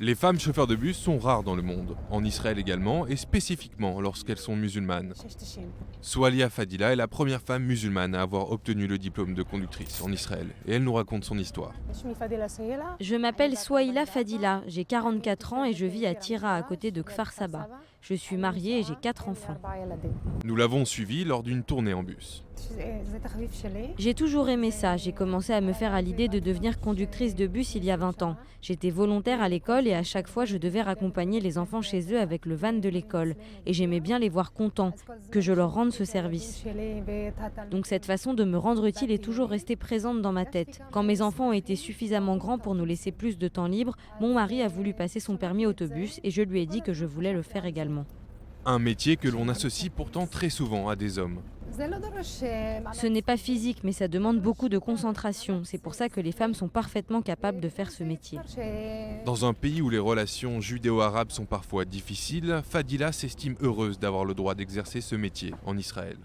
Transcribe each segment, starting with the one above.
Les femmes chauffeurs de bus sont rares dans le monde, en Israël également, et spécifiquement lorsqu'elles sont musulmanes. Soualia Fadila est la première femme musulmane à avoir obtenu le diplôme de conductrice en Israël, et elle nous raconte son histoire. Je m'appelle Souaila Fadila, j'ai 44 ans et je vis à Tira, à côté de Kfar Saba. Je suis mariée et j'ai 4 enfants. Nous l'avons suivie lors d'une tournée en bus. J'ai toujours aimé ça. J'ai commencé à me faire à l'idée de devenir conductrice de bus il y a 20 ans. J'étais volontaire à l'école et à chaque fois je devais raccompagner les enfants chez eux avec le van de l'école. Et j'aimais bien les voir contents, que je leur rende ce service. Donc cette façon de me rendre utile est toujours restée présente dans ma tête. Quand mes enfants ont été suffisamment grands pour nous laisser plus de temps libre, mon mari a voulu passer son permis autobus et je lui ai dit que je voulais le faire également. Un métier que l'on associe pourtant très souvent à des hommes. Ce n'est pas physique, mais ça demande beaucoup de concentration. C'est pour ça que les femmes sont parfaitement capables de faire ce métier. Dans un pays où les relations judéo-arabes sont parfois difficiles, Fadila s'estime heureuse d'avoir le droit d'exercer ce métier en Israël.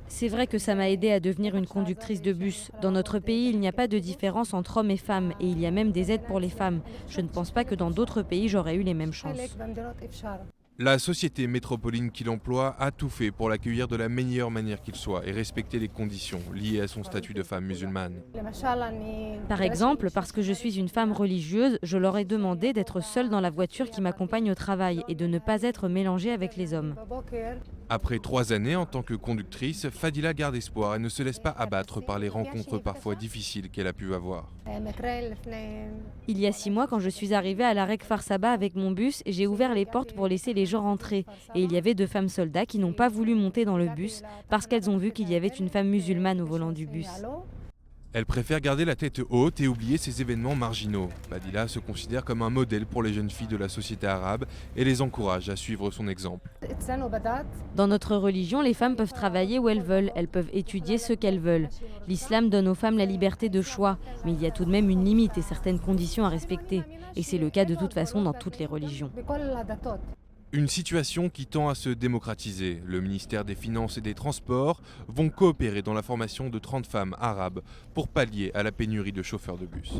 C'est vrai que ça m'a aidée à devenir une conductrice de bus. Dans notre pays, il n'y a pas de différence entre hommes et femmes, et il y a même des aides pour les femmes. Je ne pense pas que dans d'autres pays, j'aurais eu les mêmes chances. La société métropoline qui l'emploie a tout fait pour l'accueillir de la meilleure manière qu'il soit et respecter les conditions liées à son statut de femme musulmane. Par exemple, parce que je suis une femme religieuse, je leur ai demandé d'être seule dans la voiture qui m'accompagne au travail et de ne pas être mélangée avec les hommes. Après 3 années en tant que conductrice, Fadila garde espoir et ne se laisse pas abattre par les rencontres parfois difficiles qu'elle a pu avoir. Il y a 6 mois, quand je suis arrivée à l'arrêt Kfar Saba avec mon bus, j'ai ouvert les portes pour laisser les gens rentrer. Et il y avait 2 femmes soldats qui n'ont pas voulu monter dans le bus parce qu'elles ont vu qu'il y avait une femme musulmane au volant du bus. Elle préfère garder la tête haute et oublier ces événements marginaux. Fadila se considère comme un modèle pour les jeunes filles de la société arabe et les encourage à suivre son exemple. Dans notre religion, les femmes peuvent travailler où elles peuvent étudier ce qu'elles veulent. L'islam donne aux femmes la liberté de choix, mais il y a tout de même une limite et certaines conditions à respecter. Et c'est le cas de toute façon dans toutes les religions. Une situation qui tend à se démocratiser. Le ministère des Finances et des Transports vont coopérer dans la formation de 30 femmes arabes pour pallier à la pénurie de chauffeurs de bus.